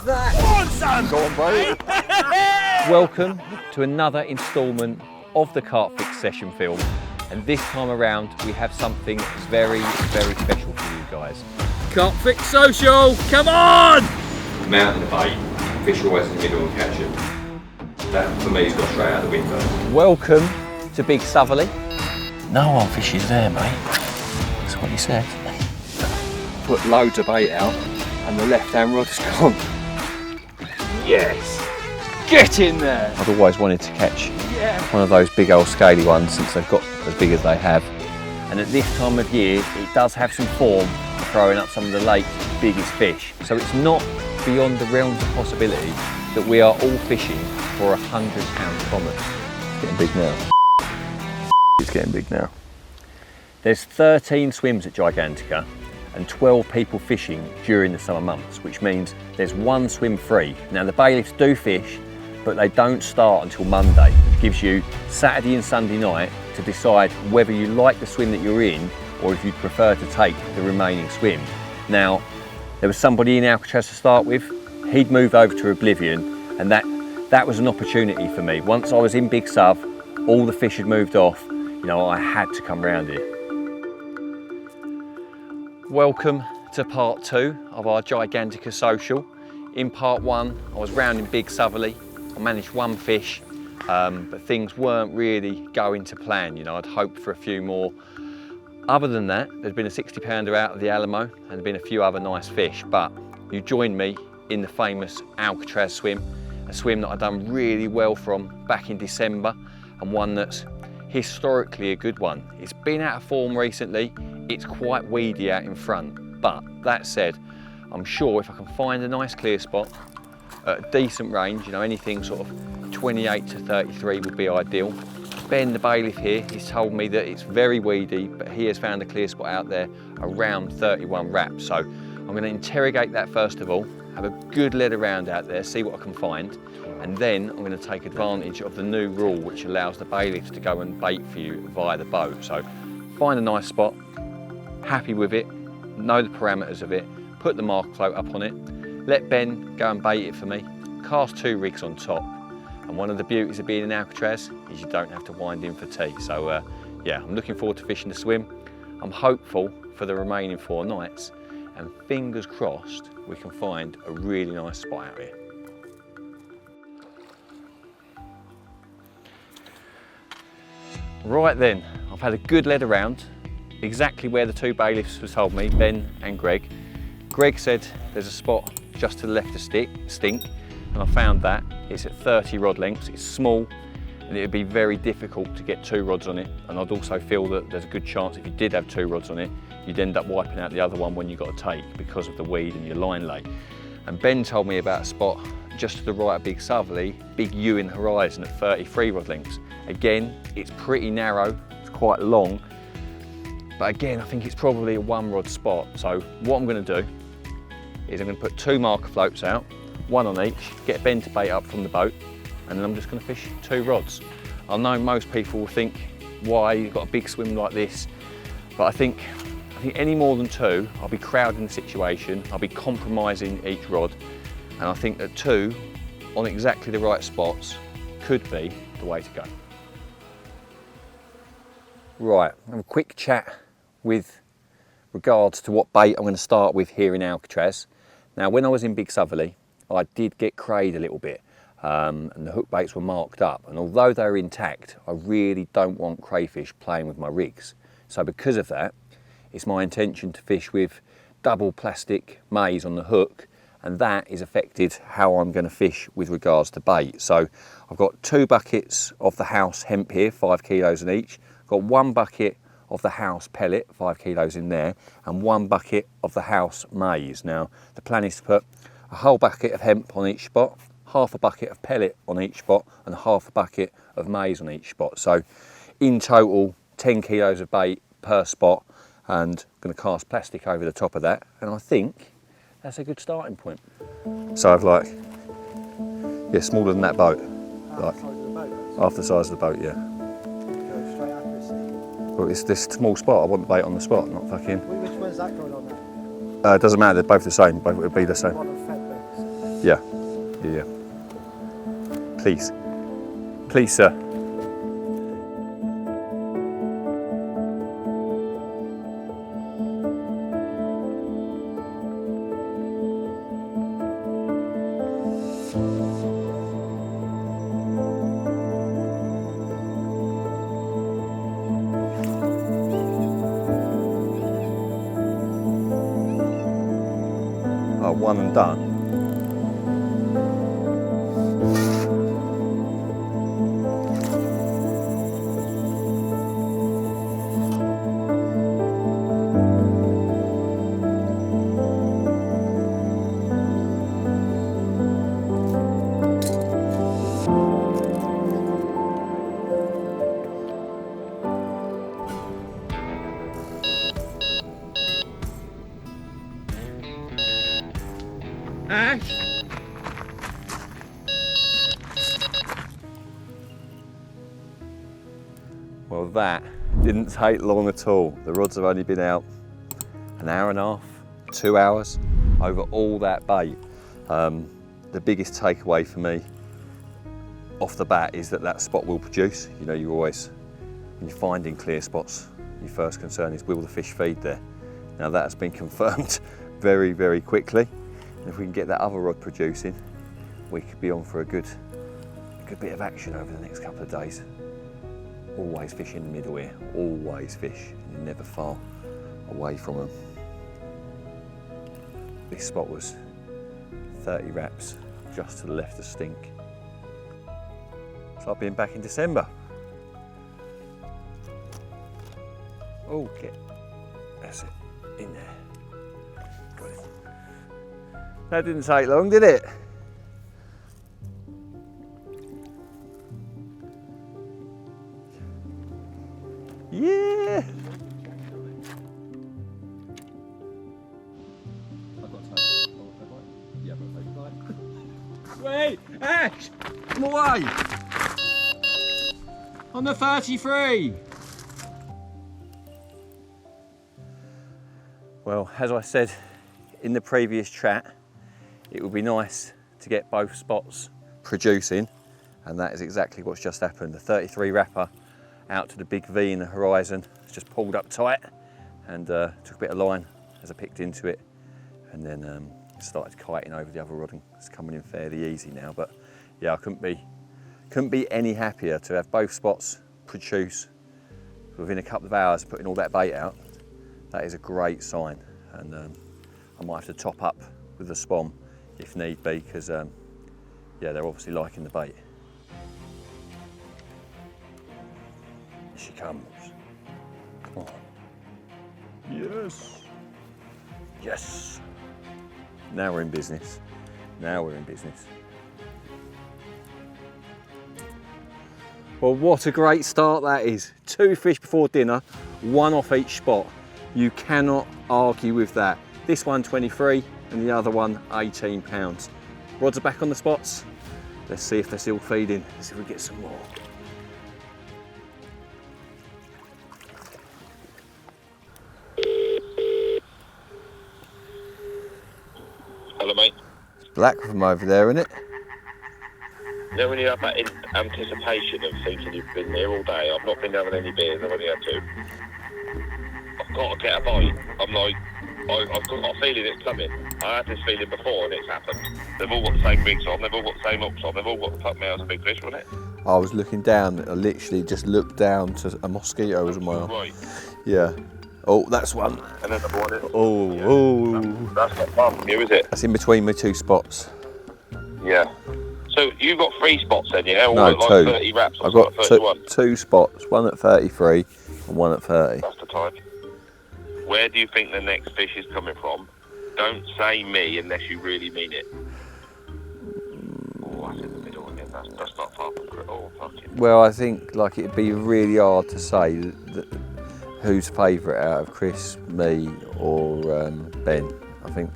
that? Go on, bro. Welcome to another instalment of the Carp Fix session film, and this time around we have something very, very special for you guys. Carp Fix Social, come on! Mounting the bait, fish always in the middle and catch it. That for me has got straight out the window. Welcome to Big Southerly. No one fishes there, mate. That's what he said. Put loads of bait out and the left-hand rod's gone. Yes! Get in there! I've always wanted to catch one of those big old scaly ones since they've got as big as they have. And at this time of year, it does have some form of throwing up some of the lake's biggest fish. So it's not beyond the realms of possibility that we are all fishing for 100-pound common. It's getting big now. It's getting big now. There's 13 swims at Gigantica and 12 people fishing during the summer months, which means there's one swim free. Now the bailiffs do fish, but they don't start until Monday, which gives you Saturday and Sunday night to decide whether you like the swim that you're in or if you'd prefer to take the remaining swim. Now, there was somebody in Alcatraz to start with. He'd moved over to Oblivion, and that was an opportunity for me. Once I was in Big Sub, all the fish had moved off, you know, I had to come round here. Welcome to part 2 of our Gigantica social. In part 1, I was round in Big Southerly. I managed one fish, but things weren't really going to plan. You know, I'd hoped for a few more. Other than that, there'd been a 60-pounder out of the Alamo and there'd been a few other nice fish, but you joined me in the famous Alcatraz swim, a swim that I'd done really well from back in December, and one that's historically a good one. It's been out of form recently. It's quite weedy out in front, but that said, I'm sure if I can find a nice clear spot at a decent range, you know, anything sort of 28 to 33 would be ideal. Ben, the bailiff here, he's told me that it's very weedy, but he has found a clear spot out there around 31 wraps. So I'm going to interrogate that first of all, have a good lead around out there, see what I can find, and then I'm going to take advantage of the new rule which allows the bailiffs to go and bait for you via the boat. So find a nice spot, happy with it, know the parameters of it, put the mark float up on it, let Ben go and bait it for me, cast 2 rigs on top, and one of the beauties of being in Alcatraz is you don't have to wind in for tea. So yeah, I'm looking forward to fishing the swim. I'm hopeful for the remaining 4 nights, and fingers crossed we can find a really nice spot out here. Right then, I've had a good lead around, exactly where the 2 bailiffs have told me, Ben and Greg. Greg said there's a spot just to the left of Stink, and I found that. It's at 30 rod lengths, it's small, and it would be very difficult to get 2 rods on it, and I'd also feel that there's a good chance if you did have 2 rods on it, you'd end up wiping out the other one when you got to take because of the weed and your line lay. And Ben told me about a spot just to the right of Big Southerly, big U in the horizon at 33 rod lengths. Again, it's pretty narrow, it's quite long, but again, I think it's probably a 1 rod spot. So what I'm going to do is I'm going to put 2 marker floats out, 1 on each, get Ben to bait up from the boat, and then I'm just going to fish 2 rods. I know most people will think, why, you've got a big swim like this, but I think any more than 2, I'll be crowding the situation, I'll be compromising each rod, and I think that 2 on exactly the right spots could be the way to go. Right, have a quick chat with regards to what bait I'm going to start with here in Alcatraz. Now, when I was in Big Southerly, I did get crayed a little bit, and the hook baits were marked up, and although they were intact, I really don't want crayfish playing with my rigs. So because of that, it's my intention to fish with double plastic maize on the hook, and that is affected how I'm going to fish with regards to bait. So I've got 2 buckets of the house hemp here, 5 kilos in each. I've got 1 bucket of the house pellet, 5 kilos in there, and 1 bucket of the house maize. Now, the plan is to put a whole bucket of hemp on each spot, half a bucket of pellet on each spot, and half a bucket of maize on each spot. So in total, 10 kilos of bait per spot, and I'm going to cast plastic over the top of that, and I think that's a good starting point. So I've like, yeah, smaller than that boat. Like half the size of the boat, yeah. Straight accuracy. Well, it's this small spot, I want the bait on the spot, not fucking... Which one's that going on there? It doesn't matter, they're both the same, both would be the same. One of fed baits. Yeah. Yeah. Please. Please, sir. Oh, one and done. Ash! Well, that didn't take long at all. The rods have only been out an hour and a half, 2 hours over all that bait. The biggest takeaway for me off the bat is that that spot will produce. You know, you always, when you're finding clear spots, your first concern is will the fish feed there? Now that has been confirmed very, very quickly. And if we can get that other rod producing, we could be on for a good bit of action over the next couple of days. Always fish in the middle here, always fish. You're never far away from them. This spot was 30 wraps just to the left of Stink. It's like being back in December. Okay, that's it, in there. Got it. That didn't take long, did it? Yeah! Wait, Ash! Come away! On the 33! Well, as I said in the previous chat, it would be nice to get both spots producing, and that is exactly what's just happened. The 33 wrapper out to the big V in the horizon, it's just pulled up tight, and took a bit of line as I picked into it, and then started kiting over the other rod, and it's coming in fairly easy now. But yeah, I couldn't be any happier to have both spots produce within a couple of hours, putting all that bait out. That is a great sign, and I might have to top up with the spom if need be, because yeah, they're obviously liking the bait. Here she comes. Come on. Yes. Yes. Now we're in business. Now we're in business. Well, what a great start that is. 2 fish before dinner, 1 off each spot. You cannot argue with that. This one 23 and the other one 18 pounds. Rods are back on the spots. Let's see if they're still feeding. Let's see if we get some more. Hello, mate. It's black from over there, isn't it? You know when you have that anticipation of thinking you've been there all day, I've not been having any beers, I've only had 2. I've got to get a bite. I'm like, I've got a feeling it's coming. I had this feeling before and it's happened. They've all got the same rigs on, they've all got the same hooks on, they've all got the pup males and big fish, wasn't it? I was looking down, I literally just looked down to a mosquito was on my arm. Right. Yeah. Oh, that's one. And then the one is. Oh, Yeah. oh. That's not far from you, is it? That's in between my 2 spots. Yeah. So you've got 3 spots then, yeah? All No, like 2. 30 wraps or I've got something, 31. two spots, one at 33 and one at 30. That's the time. Where do you think the next fish is coming from? Don't say me unless you really mean it. Oh, that's in the middle again. That's not far from Crit. Oh, fucking. Well, I think like it'd be really hard to say that who's favourite out of Chris, me or Ben. I think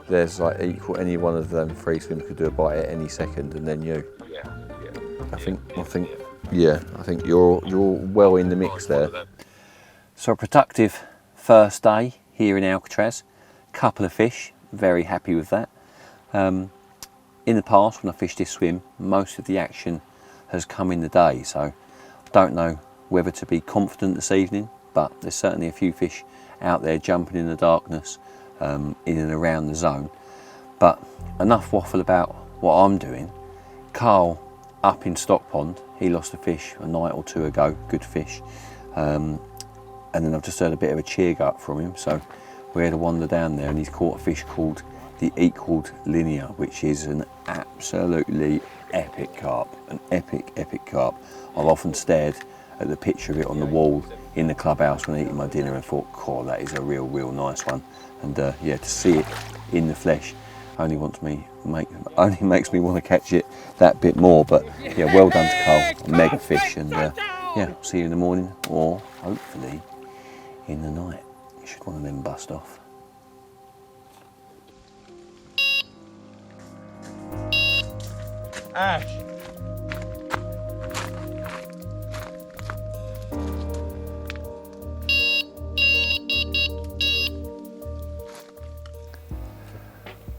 there's like equal, any one of them 3 swimmers could do a bite at any second, and then you. Yeah. I think you're well in the mix there. So a productive first day here in Alcatraz. Couple of fish, very happy with that. In the past, when I fished this swim, most of the action has come in the day, so I don't know whether to be confident this evening, but there's certainly a few fish out there jumping in the darkness in and around the zone. But enough waffle about what I'm doing. Carl up in Stock Pond, he lost a fish a night or two ago, good fish, and then I've just heard a bit of a cheer go up from him, so we had a wander down there and he's caught a fish called the equalled linear, which is an absolutely epic carp, an epic carp. I've often stared at the picture of it on the wall in the clubhouse when eating my dinner and thought, "Cool, that is a real nice one." And yeah, to see it in the flesh only makes me want to catch it that bit more. But yeah, well done to Carl, a mega fish, and yeah, see you in the morning or hopefully in the night. You should one of them bust off. Ash.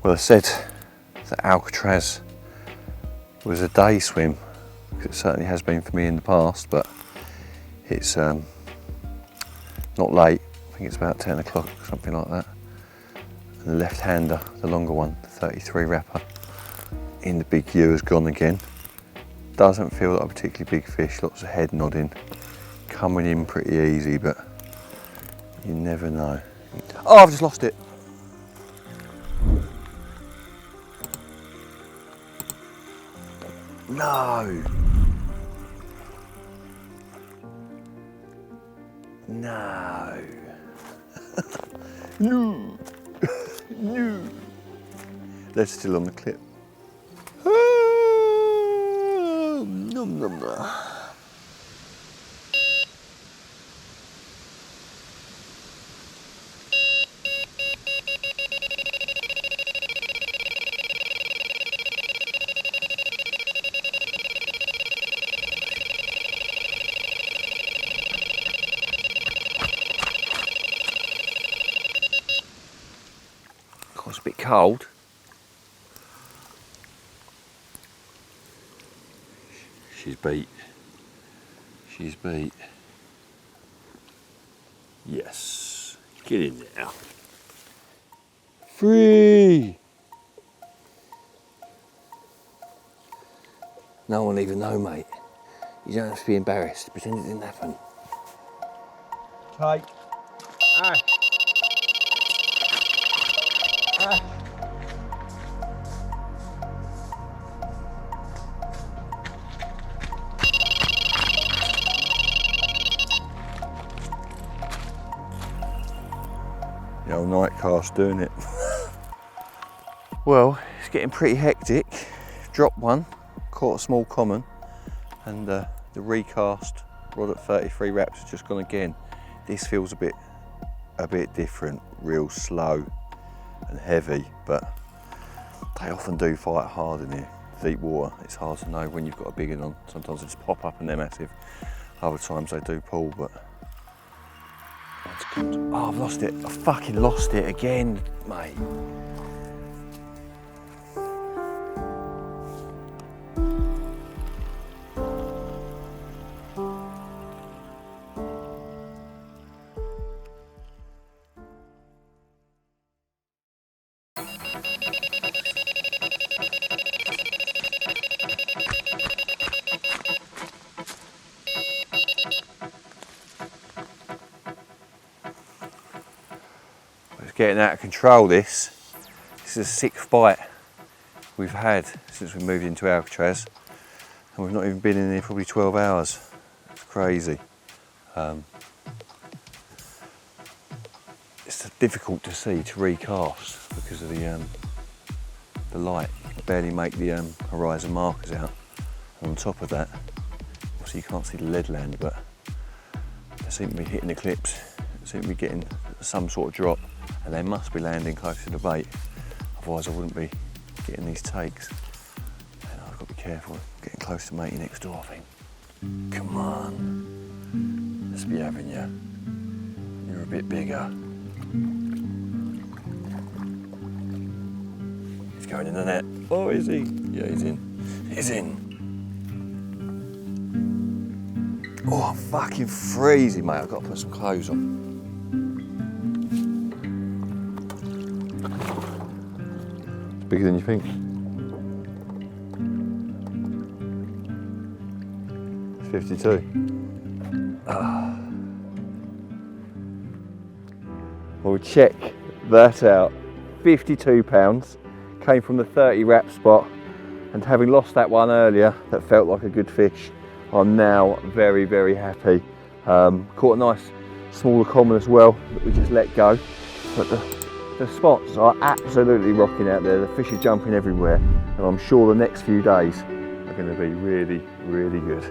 Well, I said that Alcatraz was a day swim, because it certainly has been for me in the past, but it's not late. I think it's about 10 o'clock, something like that. And the left-hander, the longer one, the 33 wrapper, in the big U has gone again. Doesn't feel like a particularly big fish, lots of head nodding, coming in pretty easy, but you never know. Oh, I've just lost it. No. No. No. No. They're still on the clip. Nom, nom, nom. Of course, a bit cold. She's beat. She's beat. Yes. Get in there. Free! No one will even know, mate. You don't have to be embarrassed. Pretend it didn't happen. Tight. Ash. Ash. The old night cast doing it. Well, it's getting pretty hectic. Dropped one, caught a small common, and the recast rod at 33 wraps has just gone again. This feels a bit different, real slow and heavy, but they often do fight hard in here. Deep water, it's hard to know when you've got a big one on. Sometimes they just pop up and they're massive. Other times they do pull, but that's good. Oh, I've lost it. I fucking lost it again, mate. It's getting out of control, this. This is the 6th bite we've had since we moved into Alcatraz, and we've not even been in here probably 12 hours. It's crazy. It's difficult to see, to recast, because of the light. You can barely make the horizon markers out. And on top of that, obviously you can't see the lead land, but they seem to be hitting the clips. They seem to be getting some sort of drop, and they must be landing close to the bait. Otherwise I wouldn't be getting these takes. And I've got to be careful, getting close to matey next door, I think. Come on, let's be having you. You're a bit bigger. He's going in the net. Oh, is he? Yeah, he's in. He's in. Oh, I'm fucking freezing, mate. I've got to put some clothes on. Bigger than you think. It's 52. We'll check that out. 52 pounds. Came from the 30 wrap spot, and having lost that one earlier that felt like a good fish, I'm now very, very happy. Caught a nice smaller common as well that we just let go, but the spots are absolutely rocking out there. The fish are jumping everywhere, and I'm sure the next few days are going to be really, really good.